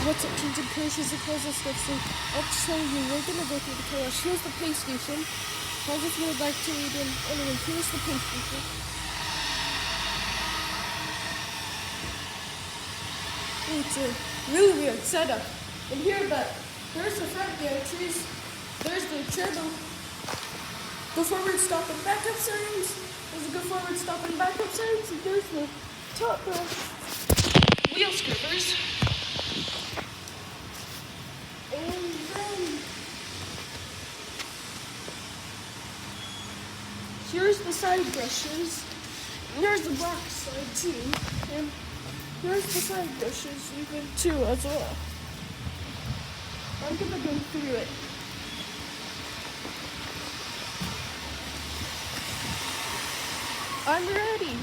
what's up, Kings and Curses and close stuff. So I'll show you, we're gonna go through the chaos. Here's the PlayStation. Pause if you would like to read in. Anyway, here's the PlayStation. It's a really weird setup. And here's the front gantries. There's the channel. The forward stop and backup signs. There's a good forward stop and backup signs. And there's the top wheel scrubbers. And then here's the side brushes. And there's the black side too. And here's the side brushes even too as well. I'm gonna go through it. I'm ready.